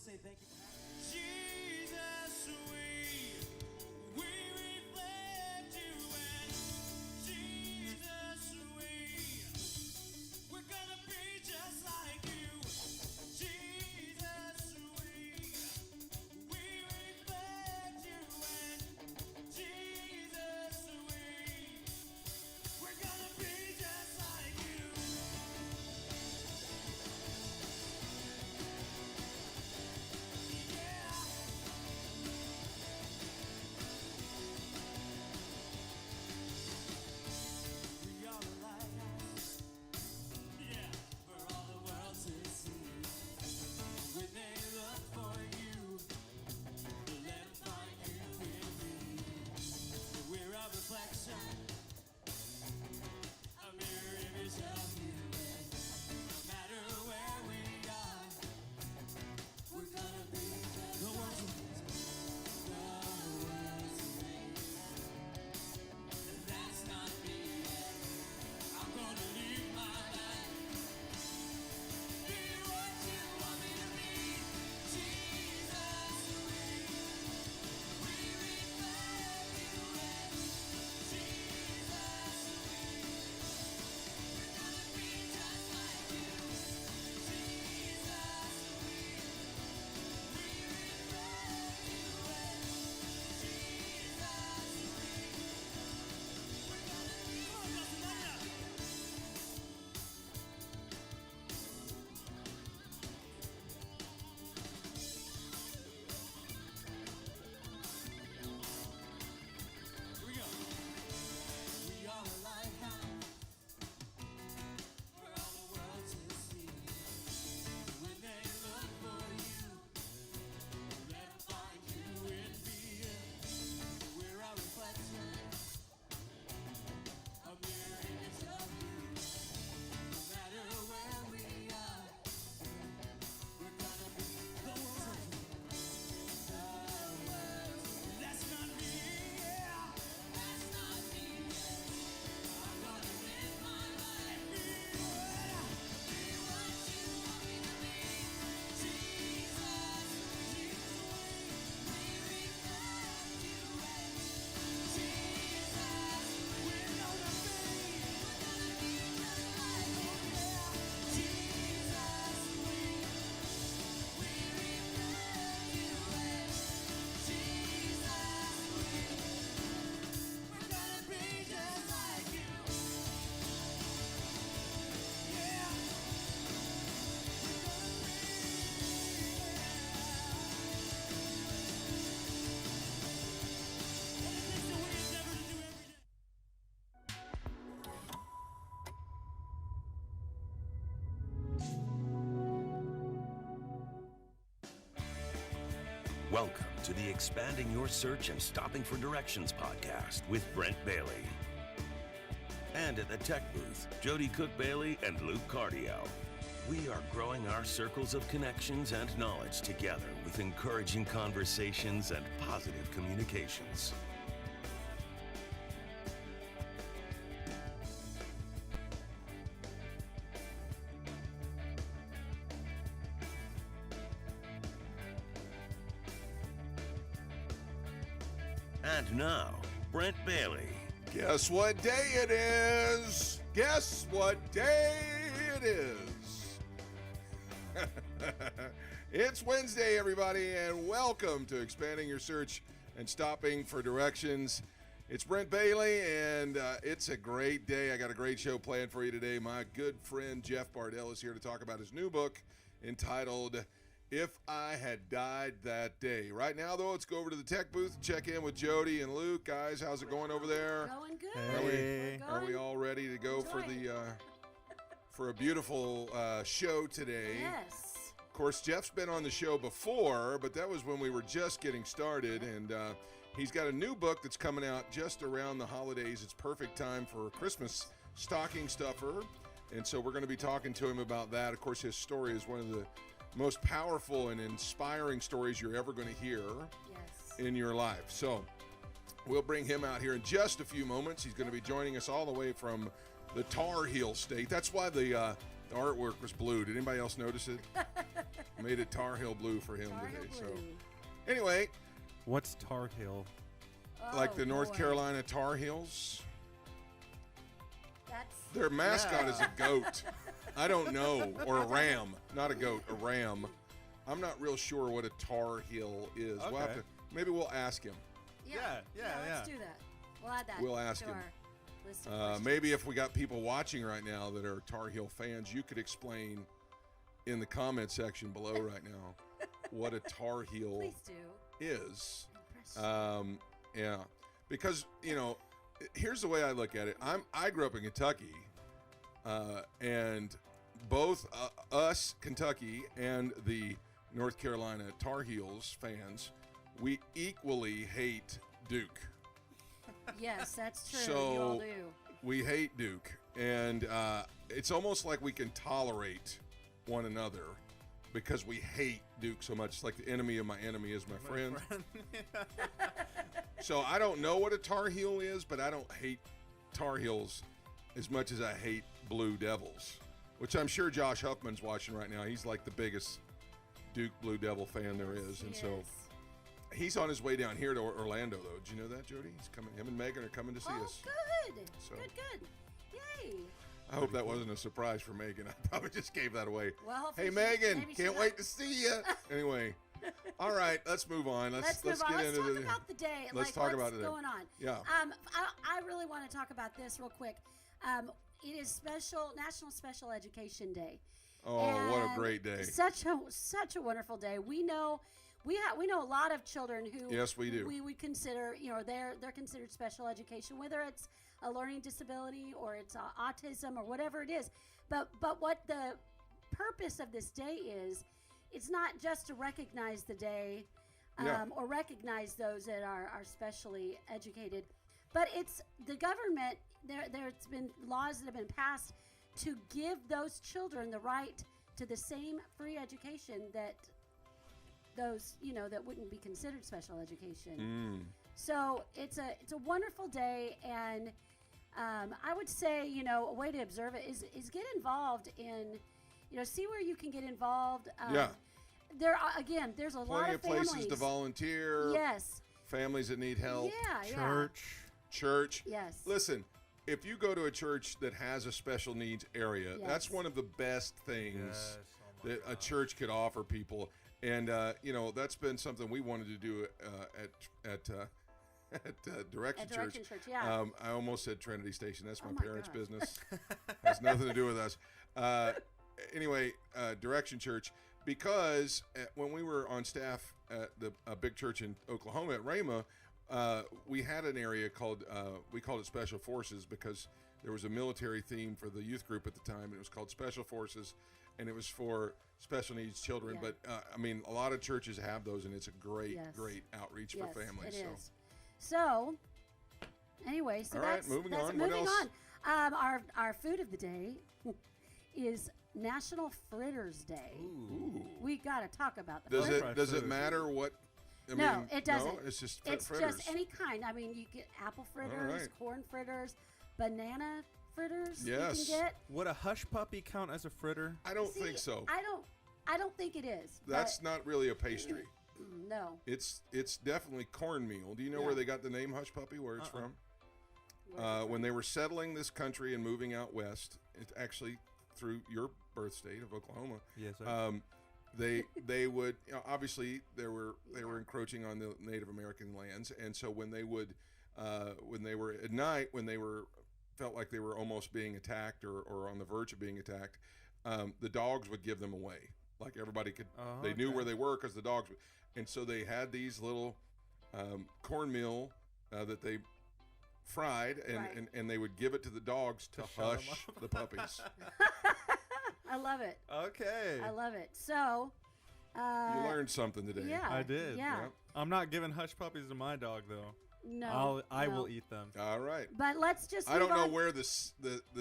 say thank you. Jesus, we reflect you, and Jesus, we're gonna be just like you. Jesus, we reflect you, and Jesus, we're gonna be just like you. Yeah. We are a lighthouse, yeah, for all the world to see. When they look for you, let them find you in me. We're a reflection, a mirror image of you. No matter where we are, we're gonna be the ones who that's not me yet. I'm gonna live my life. Be what you want me to be. Jesus, we reflect you, and Jesus, we're gonna be just like you. Jesus, we reflect you, and Jesus, we're gonna be just like you. Here we go. We are a lighthouse for all the world to see. When they look for you, let them find you in me. We're a reflection, a mirror image of you. No matter where we are, we're gonna be the world. That's not me, yeah. That's not me, yeah. I'm gonna live my life. Be what you want me to be. Jesus, we reflect you, and Jesus, we're gonna be just like you. Jesus, we reflect you, and Jesus, we're gonna be just like you. Yeah. Welcome to the Expanding Your Search and Stopping for Directions podcast with Brent Bailey. And at the tech booth, Jody Cook-Bailey and Luke Cardiel. We are growing our circles of connections and knowledge together with encouraging conversations and positive communications. And now, Brent Bailey. Guess what day it is? Guess what day it is? It's Wednesday, everybody, and welcome to Expanding Your Search and Stopping for Directions. It's Brent Bailey, and it's a great day. I got a great show planned for you today. My good friend Jeff Bardel is here to talk about his new book entitled If I Had Died That Day. Right now, though, let's go over to the tech booth and check in with Jody and Luke. Guys, how's it going over there? Going good. Hey. Are we all ready to go for the for a beautiful show today? Yes. Of course, Jeff's been on the show before, but that was when we were just getting started, and he's got a new book that's coming out just around the holidays. It's perfect time for a Christmas stocking stuffer, and so we're going to be talking to him about that. Of course, his story is one of the most powerful and inspiring stories you're ever going to hear in your life. So we'll bring him out here in just a few moments. He's going to be joining us all the way from the Tar Heel State. That's why the artwork was blue. Did anybody else notice it? Made it Tar Heel blue for him Tar today. Heel So blue. anyway, What's Tar Heel? like the North boy. Carolina Tar Heels, That's their mascot is a goat. I don't know, or a ram, not a goat, a ram. I'm not real sure what a Tar Heel is. We'll have Okay. to, maybe we'll ask him. yeah. Yeah, Let's do that. We'll add that. We'll ask to him. our list of questions. Maybe if we got people watching right now that are Tar Heel fans, you could explain in the comment section below right now what a Tar Heel Please do. is. Impress. Yeah, because here's the way I look at it. I grew up in Kentucky, and both us, Kentucky, and the North Carolina Tar Heels fans, we equally hate Duke. Yes, that's true. So you all do. we hate Duke, and it's almost like we can tolerate one another because we hate Duke so much. It's like the enemy of my enemy is my friend. So I don't know what a Tar Heel is, but I don't hate Tar Heels as much as I hate Blue Devils, which I'm sure Josh Huffman's watching right now. He's like the biggest Duke Blue Devil fan there is, and Yes. so he's on his way down here to Orlando, though. Did you know that, Jody? He's coming. Him and Megan are coming to see Oh, us. good. So- Good. Yay. I hope that wasn't a surprise for Megan. I probably just gave that away. Well, hopefully Hey, she- Megan, maybe she can't got- wait to see you. Anyway, all right, let's move on. Let's move on. get Let's into talk about the day. Let's like, talk what's about the day. going on. Yeah. I really want to talk about this real quick. It is National Special Education Day. Oh, what a And great day. Such a wonderful day. We know a lot of children who Yes, we do. we would consider, they're considered special education, whether it's a learning disability or it's autism or whatever it is. But what the purpose of this day is, it's not just to recognize the day Yeah. or recognize those that are specially educated, but it's the government. There's been laws that have been passed to give those children the right to the same free education that those that wouldn't be considered special education. So it's a wonderful day, and I would say a way to observe it is get involved in see where you can get involved. Yeah. There's a lot Plenty of of families. places to volunteer. Yes. Families that need help. Yeah. Church. Yes. Listen, if you go to a church that has a special needs area, that's Yes. one of the best things Yes. Oh my that a gosh. church could offer people. And that's been something we wanted to do at Direction At Direction Church. Church, yeah. I almost said Trinity Station. That's my Oh my parents' gosh. business. Has nothing to do with us. Anyway, Direction Church, because when we were on staff at a big church in Oklahoma at Rhema, we had an area called we called it Special Forces because there was a military theme for the youth group at the time, and it was called Special Forces, and it was for special needs children. Yeah. But a lot of churches have those, and it's a great, Yes. great outreach Yes, for families. it is. So, anyway, All right, moving on. What else? Our food of the day is National Fritters Day. Ooh. We got to talk about the Does fritters. Fried does it food. matter what? I No, mean, it doesn't. No, it's just It's fritters. just any kind. I mean, you get apple fritters, right. corn fritters, banana fritters. Yes. You can get. Would a hush puppy count as a fritter? I don't See, think so. I don't think it is. That's not really a pastry. but, no. It's definitely cornmeal. Do you know Yeah. where they got the name Hush Puppy? Where it's from? Where's it When they were settling this country and moving out west, it's actually through your birth state of Oklahoma. Yes, sir. They would obviously they were encroaching on the Native American lands, and so when they were at night when they felt like they were almost being attacked or on the verge of being attacked, the dogs would give them away. Like everybody could, they knew okay. where they were because the dogs would, and so they had these little cornmeal that they fried, Right. and they would give it to the dogs to shut 'em hush up. the puppies. I love it. Okay. I love it. So. You learned something today. Yeah. I did. Yeah. Yep. I'm not giving hush puppies to my dog though. No. I no. will eat them. All right. But let's just. I don't move know on. where the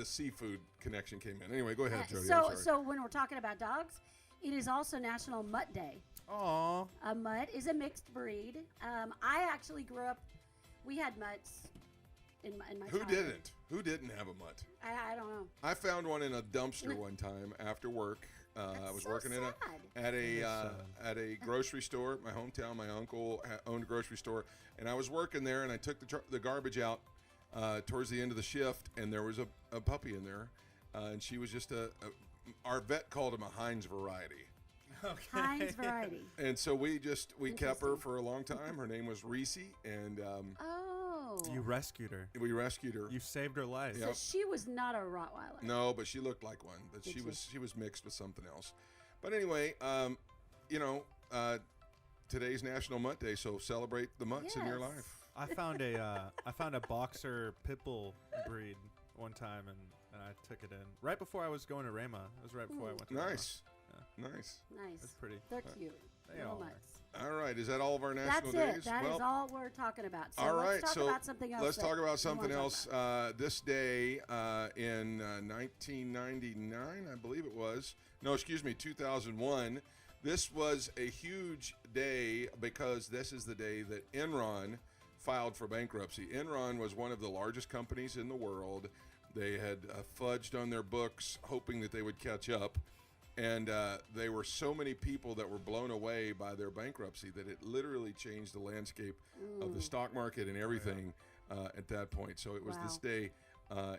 seafood connection came in. Anyway, go ahead, Jody. So I'm sorry. when we're talking about dogs, it is also National Mutt Day. Aw. A mutt is a mixed breed. I actually grew up. We had mutts in my Who childhood. didn't? Who didn't have a mutt? I don't know. I found one in a dumpster one time after work, I was so working sad. at a grocery store, my hometown. My uncle owned a grocery store, and I was working there, and I took the garbage out towards the end of the shift, and there was a puppy in there, and she was just our vet called him a Heinz variety. Okay. Heinz variety. And so we kept her Interesting. for a long time. Her name was Reese, and Oh. You rescued her. we rescued her. You saved her life. Yeah. So she was not a Rottweiler. No, but she looked like one. But Did she was mixed with something else. But anyway, today's National Mutt Day, so celebrate the mutts in your Yes. life. I found a boxer pit bull breed one time, and I took it in right before I was going to Rhema. It was right before I went to Rhema. Nice. Nice. Nice. It's pretty. They're cute. They Little all are. mutts. All right. Is that all of our That's national it. days? That is well, all we're talking about. So all right. let's talk So about something else. let's talk about something we wanna else. talk about. This day in 1999, I believe it was. No, excuse me, 2001. This was a huge day because this is the day that Enron filed for bankruptcy. Enron was one of the largest companies in the world. They had fudged on their books, hoping that they would catch up. And there were so many people that were blown away by their bankruptcy that it literally changed the landscape of the stock market and everything at that point. So it was this Wow. day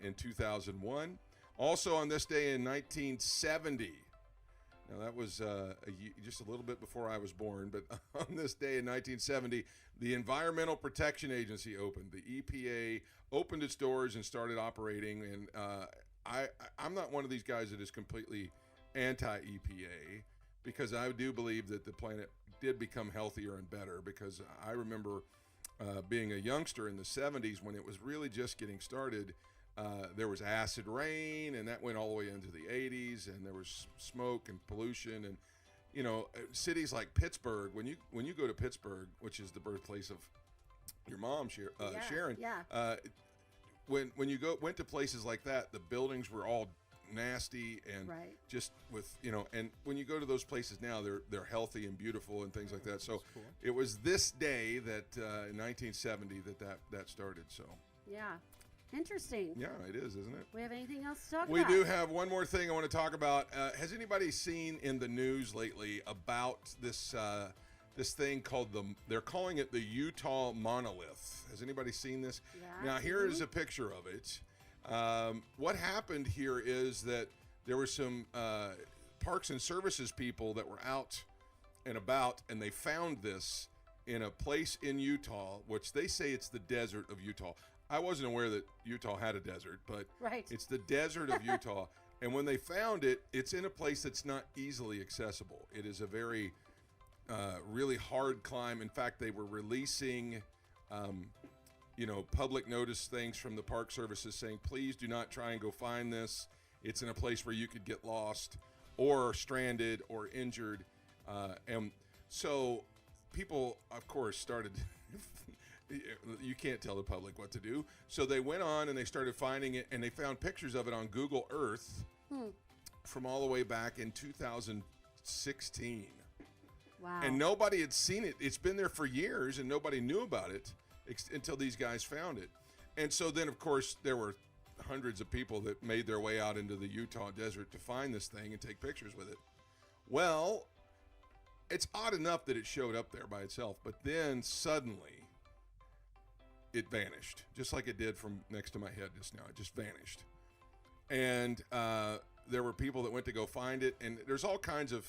in 2001. Also on this day in 1970. Now that was just a little bit before I was born, but on this day in 1970, the Environmental Protection Agency opened. The EPA opened its doors and started operating. And I'm not one of these guys that is completely anti-EPA, because I do believe that the planet did become healthier and better, because I remember being a youngster in the 70s when it was really just getting started. There was acid rain, and that went all the way into the 80s, and there was smoke and pollution. And cities like Pittsburgh, when you go to Pittsburgh, which is the birthplace of your mom, Sharon, Yeah. when you went to places like that, the buildings were all nasty and Right. just with and when you go to those places now, they're healthy and beautiful and things like that. So That's cool. it was this day that in 1970 that started. So Yeah. Interesting. yeah, it is, isn't it? We have anything else to talk We about? do have one more thing I want to talk about. Has anybody seen in the news lately about this thing called they're calling it the Utah Monolith? Has anybody seen this? Yeah. Now, here is a picture of it. What happened here is that there were some Parks and Services people that were out and about, and they found this in a place in Utah, which they say it's the desert of Utah. I wasn't aware that Utah had a desert, but Right. it's the desert of Utah. And when they found it, it's in a place that's not easily accessible. It is a very, really hard climb. In fact, they were releasing, public notice things from the Park Services saying, please do not try and go find this. It's in a place where you could get lost or stranded or injured. And so people, of course, started... You can't tell the public what to do. So they went on and they started finding it, and they found pictures of it on Google Earth from all the way back in 2016. Wow. And nobody had seen it. It's been there for years, and nobody knew about it until these guys found it. And so then, of course, there were hundreds of people that made their way out into the Utah desert to find this thing and take pictures with it. Well, it's odd enough that it showed up there by itself, but then suddenly it vanished, just like it did from next to my head just now. It just vanished. And there were people that went to go find it, and there's all kinds of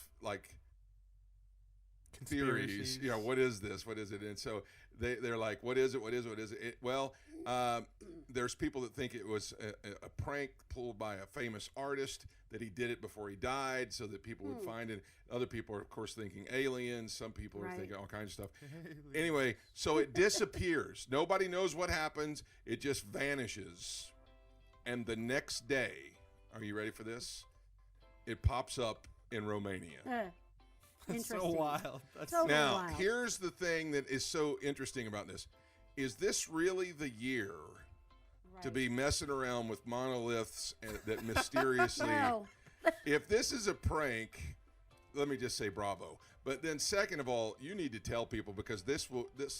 theories. Yeah, what is this? What is it? And so they're like, what is it? What is it? What is it? There's people that think it was a prank pulled by a famous artist, that he did it before he died so that people would find it. Other people are, of course, thinking aliens. Some people are Right. thinking all kinds of stuff. Anyway, so it disappears. Nobody knows what happens. It just vanishes. And the next day, are you ready for this? It pops up in Romania. That's so Interesting. wild. That's So Now, wild. here's the thing that is so interesting about this. Is this really the year to be messing around with monoliths that mysteriously... No. If this is a prank, let me just say bravo. But then second of all, you need to tell people, because this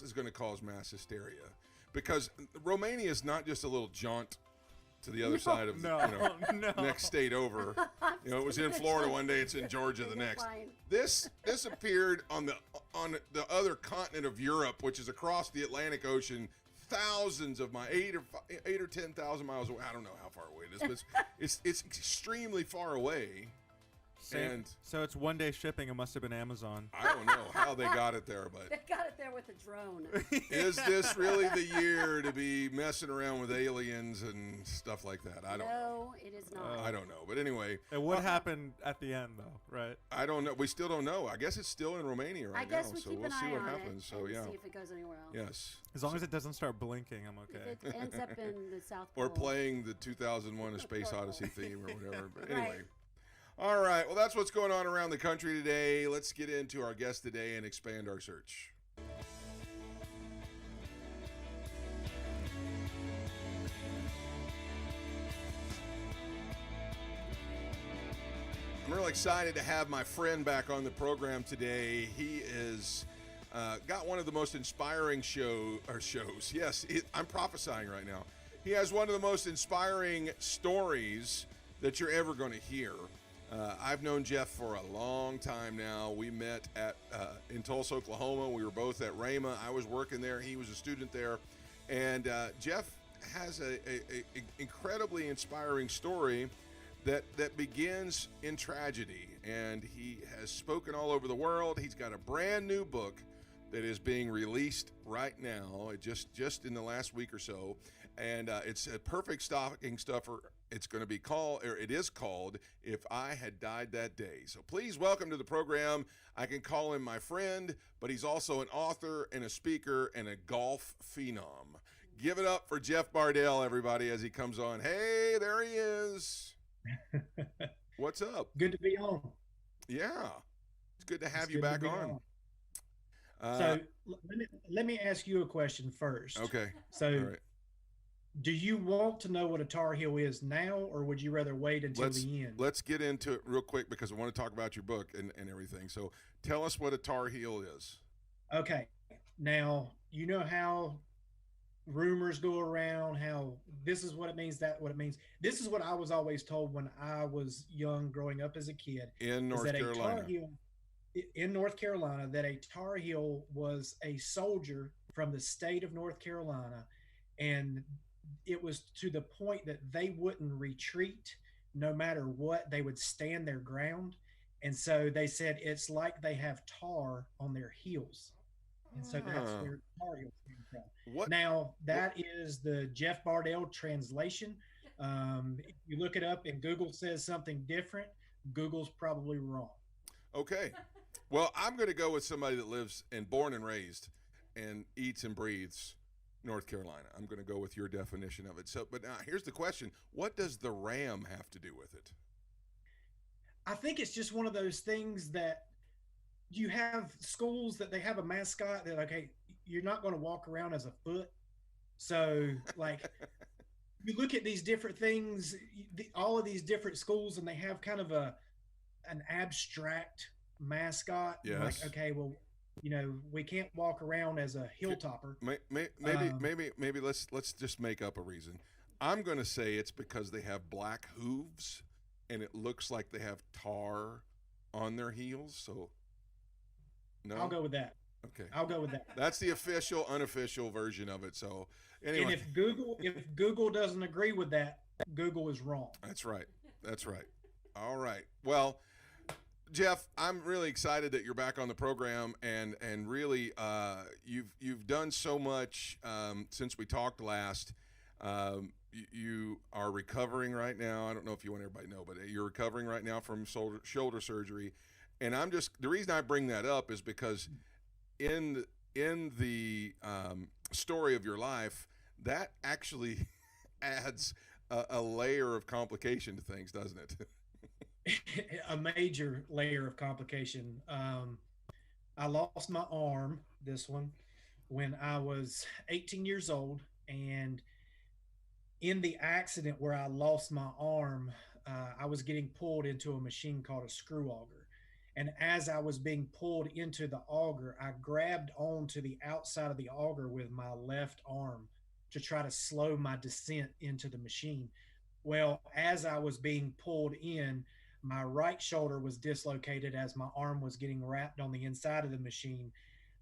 is going to cause mass hysteria. Because Romania is not just a little jaunt to the other side of no. next state over. You know, it was in Florida one day, it's in Georgia the next. Flying. This appeared on the other continent of Europe, which is across the Atlantic Ocean, thousands of miles, 8 or 10,000 miles away. I don't know how far away it is, but it's extremely far away. And so it's 1 day shipping. It must have been Amazon. I don't know how they got it there, but They got it there with a drone. is this really the year to be messing around with aliens and stuff like that? I don't know. No, it is not. I don't know. But anyway. It would happen at the end, though, right? I don't know. We still don't know. I guess it's still in Romania right I guess now, we so keep we'll an see eye what on happens. it So, and yeah. see if it goes anywhere else. Yes. As long as it doesn't start blinking, I'm okay. If it ends up in the South Pole. Or playing the 2001 A Space Odyssey theme or whatever. But Right. anyway. All right. Well, that's what's going on around the country today. Let's get into our guest today and expand our search. I'm really excited to have my friend back on the program today. He is got one of the most inspiring shows. Yes, I'm prophesying right now. He has one of the most inspiring stories that you're ever going to hear. I've known Jeff for a long time now. We met in Tulsa, Oklahoma. We were both at Rhema. I was working there. He was a student there. And Jeff has a incredibly inspiring story that begins in tragedy. And he has spoken all over the world. He's got a brand new book that is being released right now, just in the last week or so. And it's a perfect stocking stuffer. It's going to be called, or it is called, If I Had Died That Day. So please welcome to the program. I can call him my friend, but he's also an author and a speaker and a golf phenom. Give it up for Jeff Bardel, everybody, as he comes on. Hey, there he is. What's up? Good to be on. Yeah. It's good to have It's you good to back be on. So let me ask you a question first. Okay. So All right. do you want to know what a Tar Heel is now, or would you rather wait until the end? Let's get into it real quick because I want to talk about your book and everything. So tell us what a Tar Heel is. Okay. Now, you know how rumors go around, how this is what it means, that what it means. This is what I was always told when I was young, growing up as a kid. In North Carolina. In North Carolina, that a Tar Heel was a soldier from the state of North Carolina, and it was to the point that they wouldn't retreat no matter what. They would stand their ground. And so they said it's like they have tar on their heels. And so that's where Tar Heels came from. What? Now, that is the Jeff Bardel translation. If you look it up and Google says something different, Google's probably wrong. Okay. Well, I'm going to go with somebody that lives and born and raised and eats and breathes North Carolina. I'm going to go with your definition of it. So, but now here's the question. What does the ram have to do with it? I think it's just one of those things that you have schools that they have a mascot that, okay, you're not going to walk around as a foot. So like you look at these different things, all of these different schools, and they have kind of an abstract mascot. Yes. Like, okay, well, you know, we can't walk around as a hill topper. Maybe let's just make up a reason. I'm going to say it's because they have black hooves and it looks like they have tar on their heels. So no, I'll go with that. Okay, I'll go with that. That's the official, unofficial version of it. So anyway, And if Google doesn't agree with that, Google is wrong. That's right. That's right. All right. Well, Jeff, I'm really excited that you're back on the program, and really you've done so much since we talked last. You are recovering right now. I don't know if you want everybody to know, but you're recovering right now from shoulder surgery. And the reason I bring that up is because in the story of your life, that actually adds a layer of complication to things, doesn't it? A major layer of complication. I lost my arm, this one, when I was 18 years old. And in the accident where I lost my arm, I was getting pulled into a machine called a screw auger. And as I was being pulled into the auger, I grabbed onto the outside of the auger with my left arm to try to slow my descent into the machine. Well, as I was being pulled in, my right shoulder was dislocated as my arm was getting wrapped on the inside of the machine.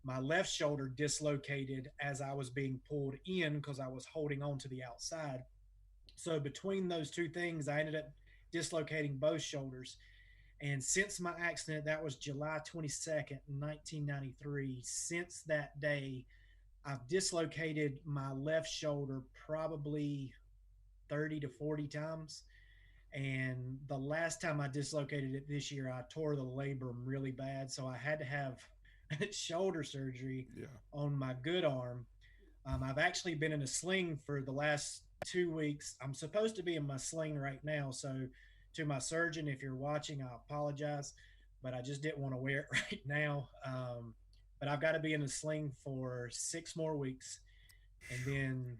My left shoulder dislocated as I was being pulled in because I was holding on to the outside. So between those two things, I ended up dislocating both shoulders. And since my accident, that was July 22nd, 1993, since that day, I've dislocated my left shoulder probably 30 to 40 times. And the last time I dislocated it this year, I tore the labrum really bad. So I had to have shoulder surgery on my good arm. I've actually been in a sling for the last 2 weeks. I'm supposed to be in my sling right now. So to my surgeon, if you're watching, I apologize, but I just didn't want to wear it right now. But I've got to be in a sling for 6 more weeks. And then,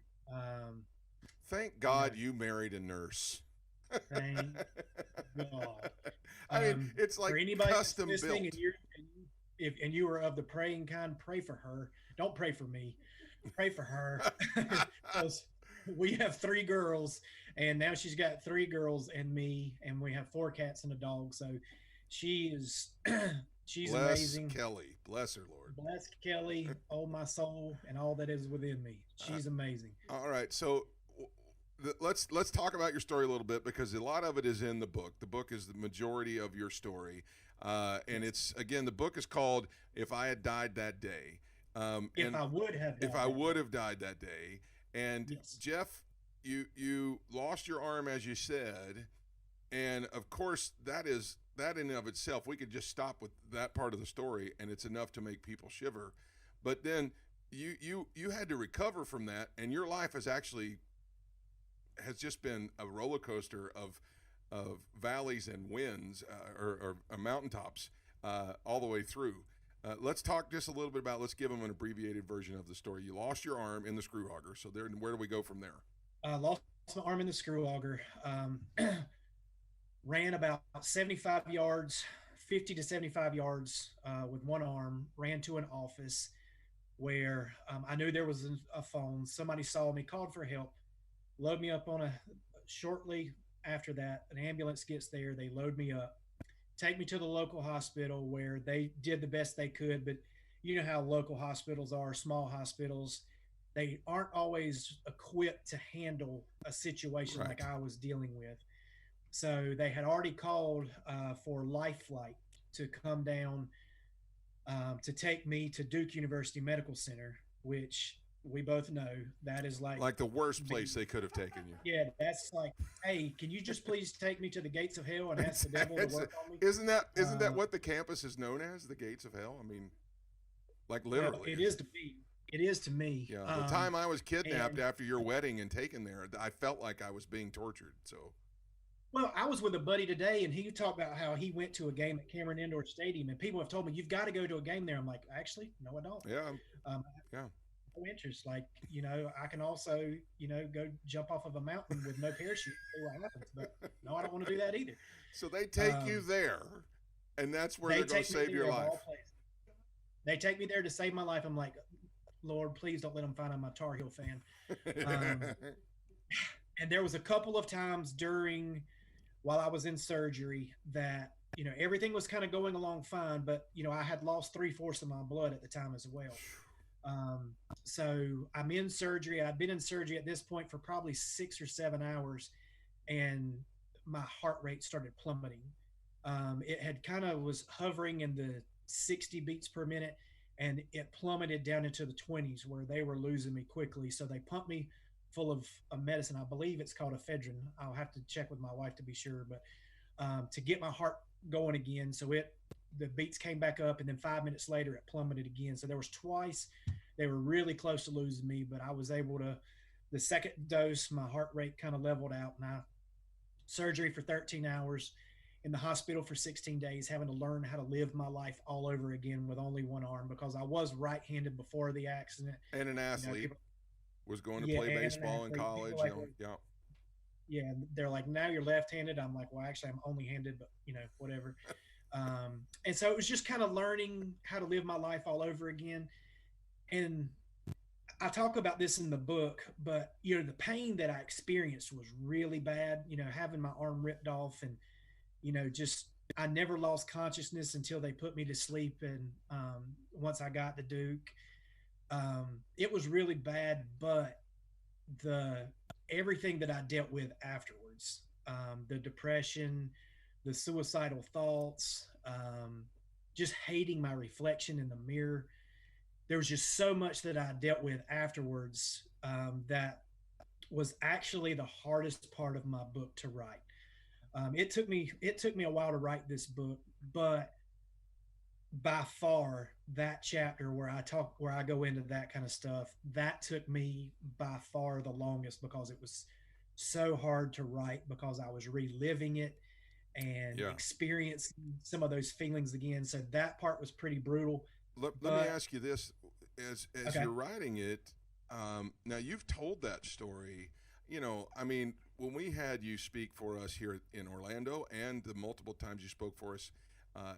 thank God you married a nurse. Thank God. I mean, it's like for anybody custom built. And you are of the praying kind, pray for her. Don't pray for me. Pray for her. Because we have 3 girls, and now she's got 3 girls and me, and we have 4 cats and a dog. So she's amazing. Kelly, bless her, Lord. Bless Kelly, oh my soul, and all that is within me. She's amazing. All right, so let's talk about your story a little bit, because a lot of it is in the book. The book is the majority of your story, and it's, again, the book is called "If I Had Died That Day." If I would have died that day. And yes. Jeff, you lost your arm, as you said, and of course that in and of itself, we could just stop with that part of the story, and it's enough to make people shiver. But then you had to recover from that, and your life has just been a roller coaster of valleys and winds, or mountaintops, all the way through. Let's talk just a little bit about, let's give them an abbreviated version of the story. You lost your arm in the screw auger. So where do we go from there? I lost my arm in the screw auger. Ran about 75 yards, 50 to 75 yards with one arm, ran to an office where I knew there was a phone. Somebody saw me, called for help, load me up on shortly after that, an ambulance gets there. They load me up, take me to the local hospital where they did the best they could. But you know how local hospitals are, small hospitals, they aren't always equipped to handle a situation right. like I was dealing with. So they had already called for Life Flight to come down to take me to Duke University Medical Center, which we both know that is like the worst place they could have taken you. Yeah, that's like, hey, can you just please take me to the gates of hell and ask the devil to work on me? Isn't that what the campus is known as, the gates of hell? I mean, like literally. Well, it is to me. It is to me. Yeah. The time I was kidnapped after your wedding and taken there, I felt like I was being tortured. So. Well, I was with a buddy today, and he talked about how he went to a game at Cameron Indoor Stadium, and people have told me, you've got to go to a game there. I'm like, actually, no, I don't. Yeah. Yeah. No interest. Like, I can also, go jump off of a mountain with no parachute. See what happens. But no, I don't want to do that either. So they take you there, and that's where they're going to save your life. They take me there to save my life. I'm like, Lord, please don't let them find I'm a Tar Heel fan. And there was a couple of times while I was in surgery that, everything was kind of going along fine, but, I had lost 3/4 of my blood at the time as well. So I'm in surgery. I'd been in surgery at this point for probably 6 or 7 hours, and my heart rate started plummeting. It had kind of was hovering in the 60 beats per minute, and it plummeted down into the 20s where they were losing me quickly. So they pumped me full of a medicine. I believe it's called ephedrine. I'll have to check with my wife to be sure, but to get my heart going again. So the beats came back up, and then 5 minutes later it plummeted again. So there was twice they were really close to losing me, but I was able to, the second dose, my heart rate kind of leveled out, and I surgery for 13 hours, in the hospital for 16 days, having to learn how to live my life all over again with only one arm, because I was right-handed before the accident. And an athlete. Was going to play baseball in college. Like, yeah. Yeah. They're like, now you're left-handed. I'm like, well, actually I'm only handed, but whatever. And so it was just kind of learning how to live my life all over again. And I talk about this in the book, but the pain that I experienced was really bad, having my arm ripped off and, just I never lost consciousness until they put me to sleep. And once I got to Duke, it was really bad, but the everything that I dealt with afterwards, the depression, the suicidal thoughts, just hating my reflection in the mirror. There was just so much that I dealt with afterwards that was actually the hardest part of my book to write. It took me a while to write this book, but by far that chapter where I go into that kind of stuff, that took me by far the longest because it was so hard to write because I was reliving it and Yeah. experiencing some of those feelings again. So that part was pretty brutal. Let me ask you this: as Okay. you're writing it, now you've told that story. I mean, when we had you speak for us here in Orlando, and the multiple times you spoke for us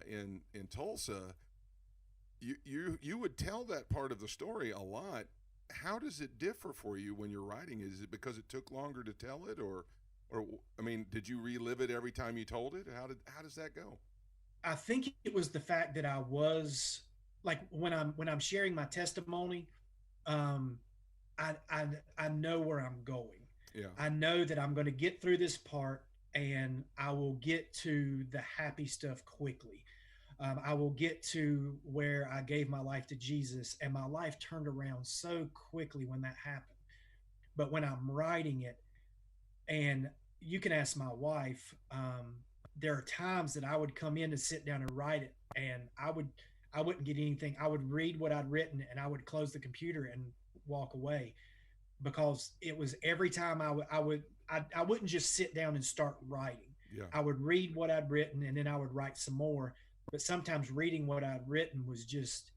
in Tulsa, you would tell that part of the story a lot. How does it differ for you when you're writing? Is it because it took longer to tell it, or I mean, did you relive it every time you told it? How does that go? I think it was the fact that I was like when I'm sharing my testimony, um, I know where I'm going. Yeah. I know that I'm going to get through this part and I will get to the happy stuff quickly. I will get to where I gave my life to Jesus, and my life turned around so quickly when that happened. But when I'm writing it, and you can ask my wife, there are times that I would come in to sit down and write it, and I wouldn't get anything. I would read what I'd written, and I would close the computer and walk away because it was every time I wouldn't just sit down and start writing. Yeah. I would read what I'd written, and then I would write some more. But sometimes reading what I'd written was just,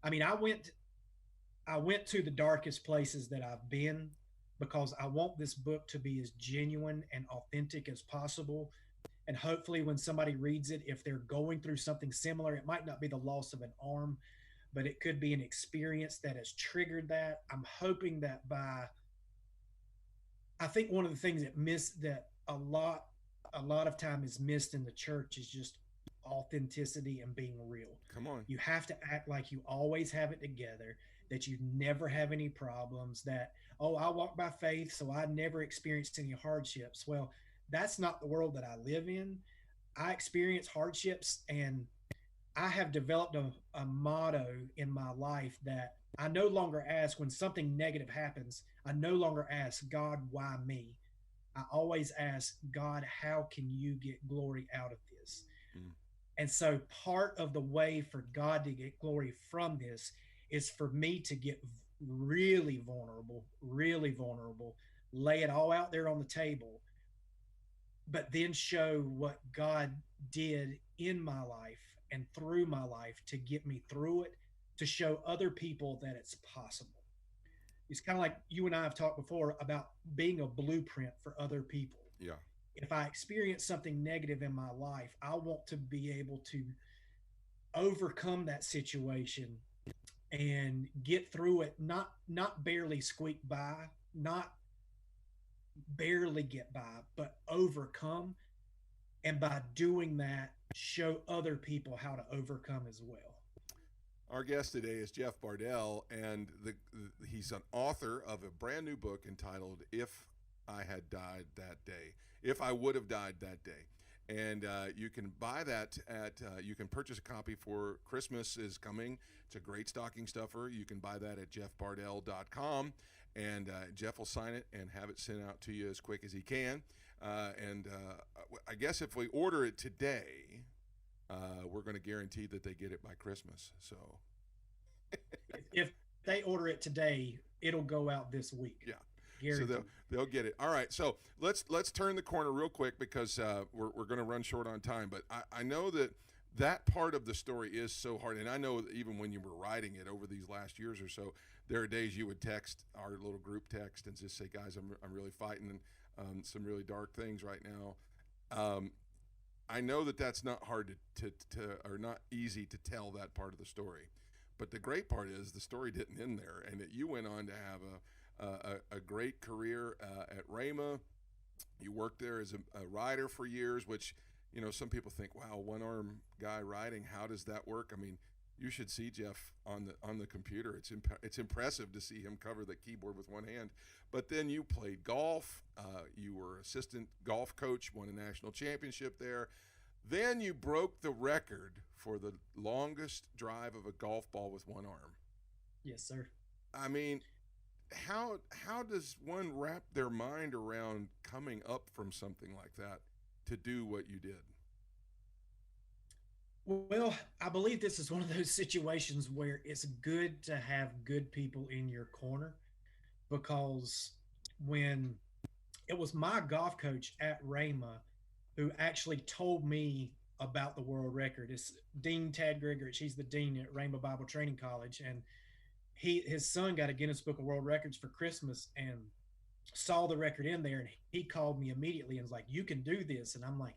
I mean, I went to the darkest places that I've been because I want this book to be as genuine and authentic as possible. And hopefully when somebody reads it, if they're going through something similar, it might not be the loss of an arm, but it could be an experience that has triggered that. I'm hoping that I think one of the things that a lot of time is missed in the church is just authenticity and being real. Come on. You have to act like you always have it together, that you never have any problems, that, oh, I walk by faith, so I never experienced any hardships. Well, that's not the world that I live in. I experience hardships, and I have developed a motto in my life that I no longer ask when something negative happens. I no longer ask, God, why me? I always ask, God, how can you get glory out of this? Mm. And so part of the way for God to get glory from this is for me to get really vulnerable, lay it all out there on the table, but then show what God did in my life and through my life to get me through it, to show other people that it's possible. It's kind of like you and I have talked before about being a blueprint for other people. Yeah. If I experience something negative in my life, I want to be able to overcome that situation and get through it, not barely squeak by, not barely get by, but overcome. And by doing that, show other people how to overcome as well. Our guest today is Jeff Bardel, and he's an author of a brand new book entitled If I Had Died That Day, If I Would Have Died That Day. And you can buy that you can purchase a copy for Christmas is coming. It's a great stocking stuffer. You can buy that at jeffbardel.com, and Jeff will sign it and have it sent out to you as quick as he can. I guess if we order it today, we're going to guarantee that they get it by Christmas. So if they order it today, it'll go out this week. Yeah. Guaranteed. So they'll get it. All right. So let's turn the corner real quick because we're going to run short on time. But I know that part of the story is so hard, and I know that even when you were writing it over these last years or so, there are days you would text our little group text and just say, "Guys, I'm really fighting some really dark things right now." I know that that's not hard to or not easy to tell that part of the story, but the great part is the story didn't end there, and that you went on to have a great career at Rhema. You worked there as a writer for years, which some people think, wow, one-arm guy riding, how does that work? I mean, you should see Jeff on the computer. It's impressive to see him cover the keyboard with one hand. But then you played golf. You were assistant golf coach, won a national championship there. Then you broke the record for the longest drive of a golf ball with one arm. Yes, sir. I mean, how does one wrap their mind around coming up from something like that to do what you did? Well, I believe this is one of those situations where it's good to have good people in your corner, because when it was my golf coach at Rhema who actually told me about the world record. It's Dean Tad Grigorich. He's the dean at Rhema Bible Training College, and his son got a Guinness Book of World Records for Christmas and saw the record in there, and he called me immediately and was like, "You can do this." And I'm like,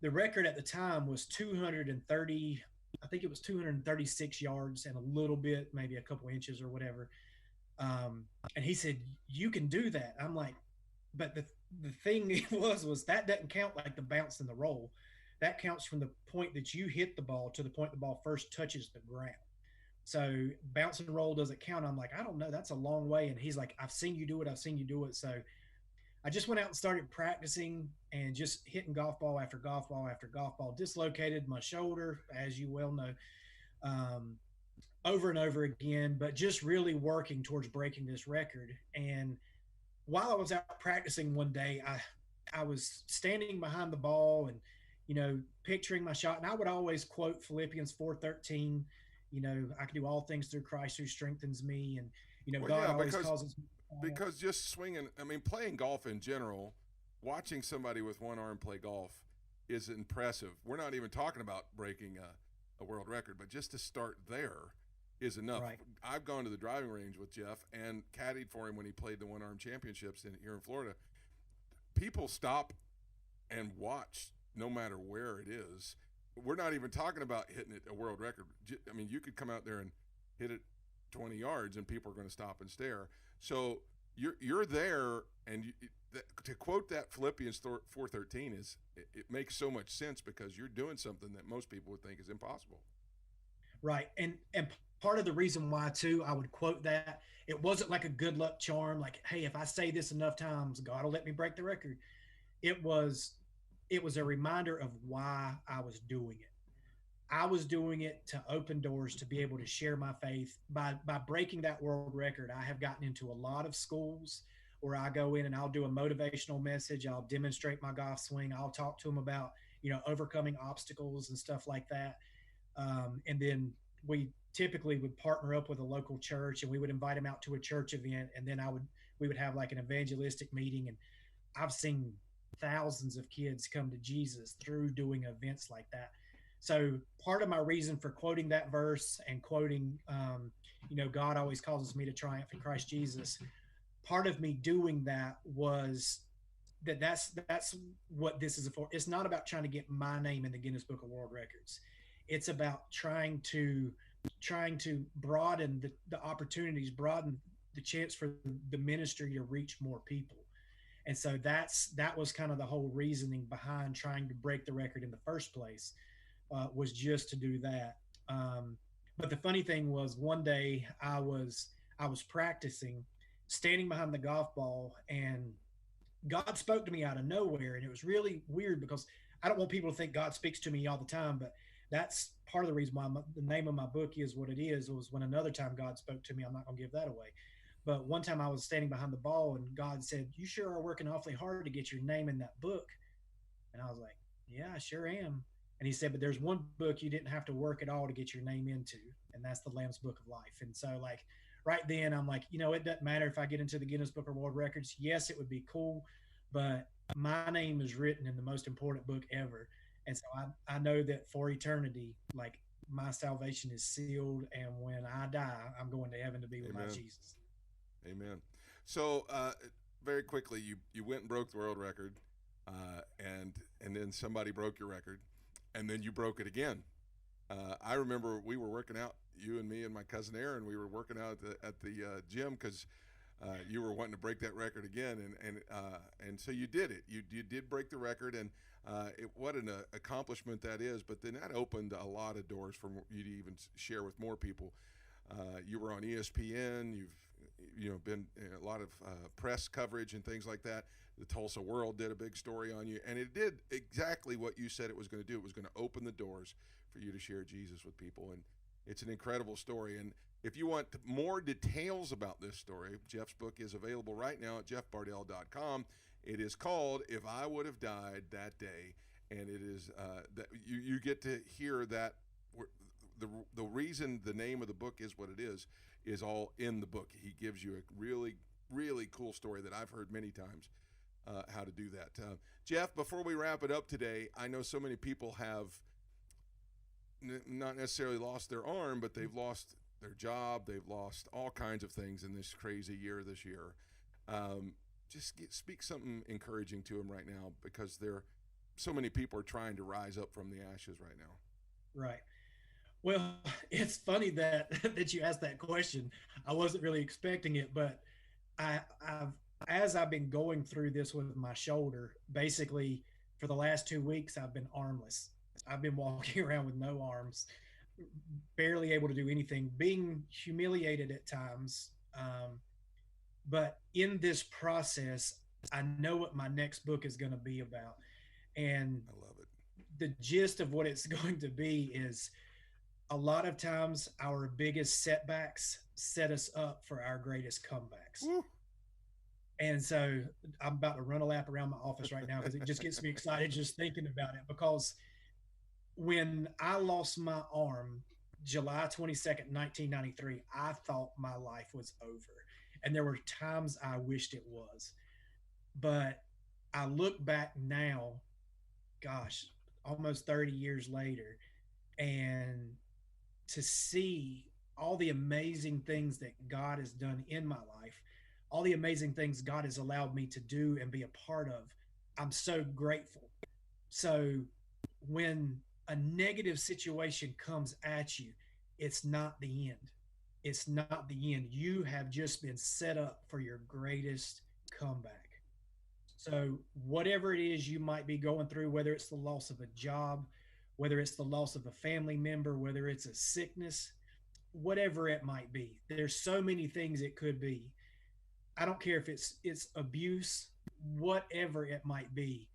the record at the time was 230, I think it was 236 yards and a little bit, maybe a couple inches or whatever. And he said, "You can do that." I'm like, but the thing was that doesn't count like the bounce and the roll. That counts from the point that you hit the ball to the point the ball first touches the ground. So bounce and roll doesn't count. I'm like, I don't know. That's a long way. And he's like, I've seen you do it. I've seen you do it. So I just went out and started practicing and just hitting golf ball after golf ball after golf ball. Dislocated my shoulder, as you well know, over and over again, but just really working towards breaking this record. And while I was out practicing one day, I was standing behind the ball and, picturing my shot. And I would always quote Philippians 4:13, I can do all things through Christ who strengthens me. And, Well, God yeah, always causes me. Because just swinging, I mean, playing golf in general, watching somebody with one arm play golf is impressive. We're not even talking about breaking a world record, but just to start there is enough. Right. I've gone to the driving range with Jeff and caddied for him when he played the one-arm championships here in Florida. People stop and watch no matter where it is. We're not even talking about hitting it a world record. I mean, you could come out there and hit it 20 yards and people are going to stop and stare. So you're there, and to quote that Philippians 4:13 it makes so much sense, because you're doing something that most people would think is impossible. Right. And part of the reason why too, I would quote that, it wasn't like a good luck charm. Like, hey, if I say this enough times, God will let me break the record. It was a reminder of why I was doing it. I was doing it to open doors to be able to share my faith. By breaking that world record, I have gotten into a lot of schools where I go in and I'll do a motivational message. I'll demonstrate my golf swing. I'll talk to them about, overcoming obstacles and stuff like that. And then we typically would partner up with a local church, and we would invite them out to a church event. And then we would have like an evangelistic meeting. And I've seen thousands of kids come to Jesus through doing events like that. So part of my reason for quoting that verse and quoting, God always causes me to triumph in Christ Jesus. Part of me doing that was that's what this is for. It's not about trying to get my name in the Guinness Book of World Records. It's about trying to broaden the opportunities, broaden the chance for the ministry to reach more people. And so that was kind of the whole reasoning behind trying to break the record in the first place, was just to do that. But the funny thing was, one day I was practicing, standing behind the golf ball, and God spoke to me out of nowhere. And it was really weird, because I don't want people to think God speaks to me all the time, but that's part of the reason why the name of my book is what it is. It was when another time God spoke to me. I'm not going to give that away. But one time I was standing behind the ball, and God said, "You sure are working awfully hard to get your name in that book." And I was like, "Yeah, I sure am." And he said, "But there's one book you didn't have to work at all to get your name into, and that's the Lamb's Book of Life." And so, like, right then I'm like, it doesn't matter if I get into the Guinness Book of World Records. Yes, it would be cool, but my name is written in the most important book ever. And so I know that for eternity, like, my salvation is sealed. And when I die, I'm going to heaven to be with my Jesus. Amen. So very quickly, you went and broke the world record, and then somebody broke your record, and then you broke it again. I remember we were working out, you and me and my cousin Aaron. We were working out at the gym, because you were wanting to break that record again, and so you did it. You did break the record, and what an accomplishment that is. But then that opened a lot of doors for you to even share with more people. You were on ESPN. You've been in a lot of press coverage and things like that. The Tulsa World did a big story on you, and it did exactly what you said it was going to do. It was going to open the doors for you to share Jesus with people, and it's an incredible story. And if you want more details about this story, Jeff's book is available right now at jeffbardel.com. It is called "If I Would Have Died That Day," and it is that you get to hear that the reason the name of the book is what it is all in the book. He gives you a really, really cool story that I've heard many times. How to do that. Jeff, before we wrap it up today, I know so many people have not necessarily lost their arm, but they've lost their job. They've lost all kinds of things in this crazy year this year. Speak something encouraging to them right now, because so many people are trying to rise up from the ashes right now. Right. Well, it's funny that you asked that question. I wasn't really expecting it, but as I've been going through this with my shoulder, basically for the last 2 weeks, I've been armless. I've been walking around with no arms, barely able to do anything, being humiliated at times. But in this process, I know what my next book is going to be about. And I love it. The gist of what it's going to be is, a lot of times our biggest setbacks set us up for our greatest comebacks. Woo. And so I'm about to run a lap around my office right now, because it just gets me excited just thinking about it. Because when I lost my arm, July 22nd, 1993, I thought my life was over. And there were times I wished it was. But I look back now, gosh, almost 30 years later, and to see all the amazing things that God has done in my life, all the amazing things God has allowed me to do and be a part of, I'm so grateful. So when a negative situation comes at you, it's not the end. It's not the end. You have just been set up for your greatest comeback. So whatever it is you might be going through, whether it's the loss of a job, whether it's the loss of a family member, whether it's a sickness, whatever it might be, there's so many things it could be. I don't care if it's abuse, whatever it might be,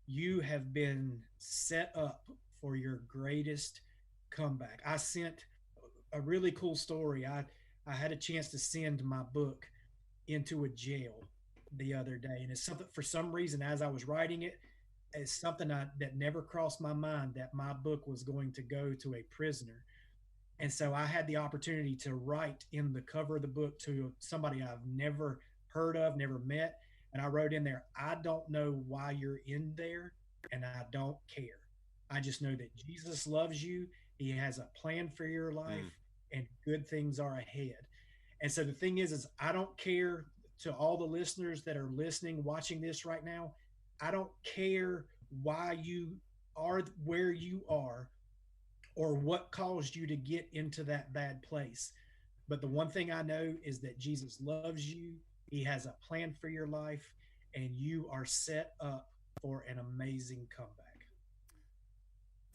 you have been set up for your greatest comeback. I sent a really cool story. I had a chance to send my book into a jail the other day. And it's something, for some reason, as I was writing it, it's something that never crossed my mind, that my book was going to go to a prisoner. And so I had the opportunity to write in the cover of the book to somebody I've never heard of, never met. And I wrote in there, I don't know why you're in there, and I don't care. I just know that Jesus loves you. He has a plan for your life, and good things are ahead. And so the thing is I don't care, to all the listeners that are listening, watching this right now, I don't care why you are where you are or what caused you to get into that bad place. But the one thing I know is that Jesus loves you. He has a plan for your life, and you are set up for an amazing comeback.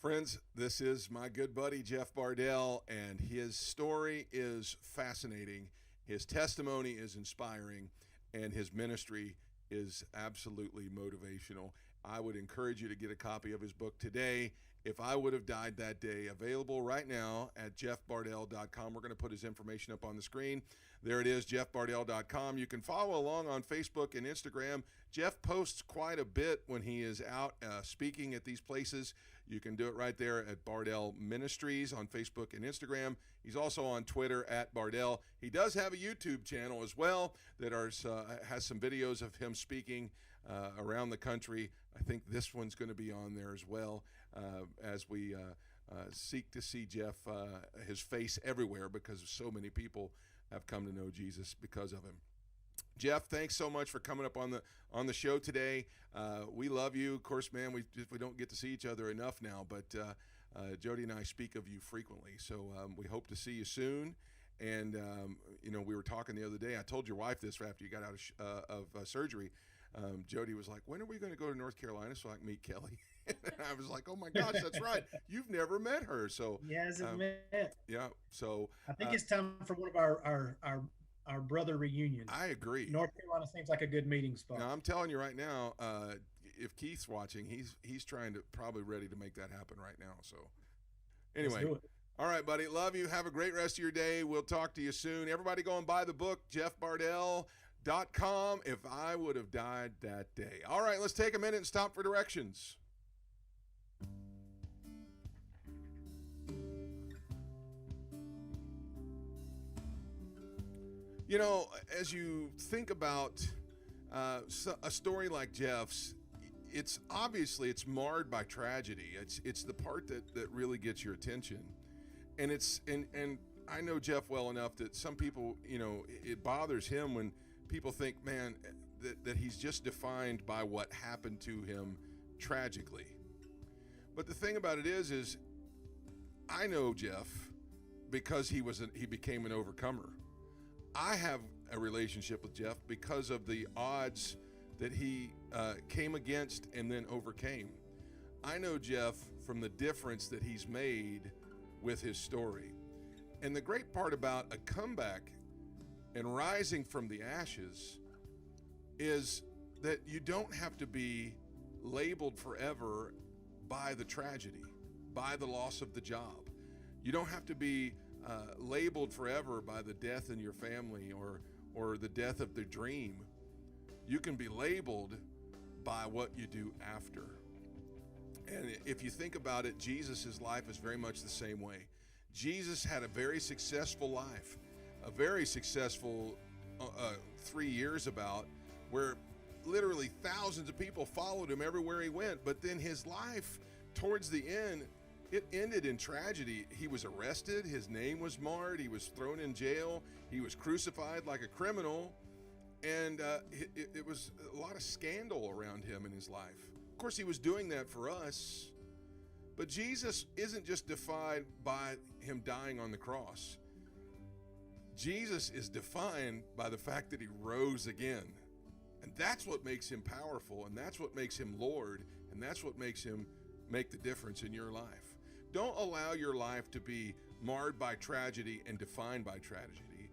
Friends, this is my good buddy, Jeff Bardel, and his story is fascinating. His testimony is inspiring, and his ministry is absolutely motivational. I would encourage you to get a copy of his book today, If I Would Have Died That Day, available right now at jeffbardel.com. We're going to put his information up on the screen. There it is, jeffbardel.com. You can follow along on Facebook and Instagram. Jeff posts quite a bit when he is out speaking at these places. You can do it right there at Bardel Ministries on Facebook and Instagram. He's also on Twitter at Bardel. He does have a YouTube channel as well that has some videos of him speaking around the country. I think this one's going to be on there as well, as we seek to see Jeff, his face everywhere, because so many people have come to know Jesus because of him. Jeff, thanks so much for coming up on the show today. We love you. Of course, man, we don't get to see each other enough now, but Jody and I speak of you frequently. So we hope to see you soon. And we were talking the other day. I told your wife this after you got out of surgery. Jody was like, "When are we going to go to North Carolina so I can meet Kelly?" And I was like, "Oh my gosh, that's right. You've never met her." So He hasn't met. yeah. So I think it's time for one of our brother reunions. I agree. North Carolina seems like a good meeting spot. Now I'm telling you right now, if Keith's watching, he's trying to probably ready to make that happen right now. So anyway. Let's do it. All right, buddy. Love you. Have a great rest of your day. We'll talk to you soon. Everybody go and buy the book, jeffbardel.com, If I Would Have Died That Day. All right, let's take a minute and stop for directions. You know, as you think about a story like Jeff's, it's obviously it's marred by tragedy. It's the part that really gets your attention. And and I know Jeff well enough that some people, it bothers him when people think, man, that he's just defined by what happened to him tragically. But the thing about it is I know Jeff because he became an overcomer. I have a relationship with Jeff because of the odds that he came against and then overcame. I know Jeff from the difference that he's made with his story. And the great part about a comeback and rising from the ashes is that you don't have to be labeled forever by the tragedy, by the loss of the job. You don't have to be labeled forever by the death in your family or the death of the dream. You can be labeled by what you do after. And if you think about it, Jesus' life is very much the same way. Jesus had a very successful life, a very successful 3 years where literally thousands of people followed him everywhere he went. But then his life, towards the end, it ended in tragedy. He was arrested. His name was marred. He was thrown in jail. He was crucified like a criminal. And it was a lot of scandal around him in his life. Of course, he was doing that for us. But Jesus isn't just defined by him dying on the cross. Jesus is defined by the fact that he rose again. And that's what makes him powerful, and that's what makes him Lord, and that's what makes him make the difference in your life. Don't allow your life to be marred by tragedy and defined by tragedy.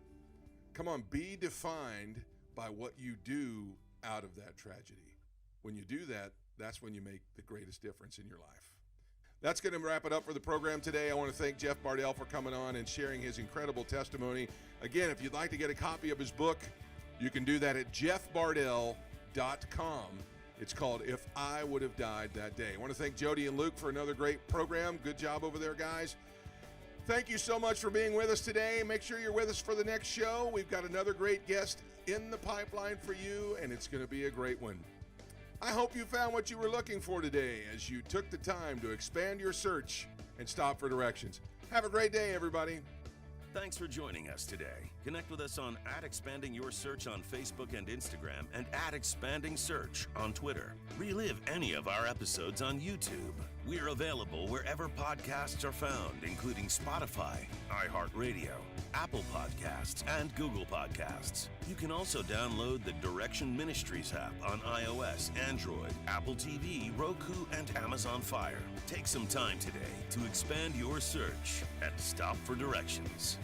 Come on, be defined by what you do out of that tragedy. When you do that, that's when you make the greatest difference in your life. That's going to wrap it up for the program today. I want to thank Jeff Bardel for coming on and sharing his incredible testimony. Again, if you'd like to get a copy of his book, you can do that at jeffbardel.com. It's called If I Would Have Died That Day. I want to thank Jody and Luke for another great program. Good job over there, guys. Thank you so much for being with us today. Make sure you're with us for the next show. We've got another great guest in the pipeline for you, and it's going to be a great one. I hope you found what you were looking for today as you took the time to expand your search and stop for directions. Have a great day, everybody. Thanks for joining us today. Connect with us on @ExpandingYourSearch on Facebook and Instagram and @ExpandingSearch on Twitter. Relive any of our episodes on YouTube. We're available wherever podcasts are found, including Spotify, iHeartRadio, Apple Podcasts, and Google Podcasts. You can also download the Direction Ministries app on iOS, Android, Apple TV, Roku, and Amazon Fire. Take some time today to expand your search and stop for directions.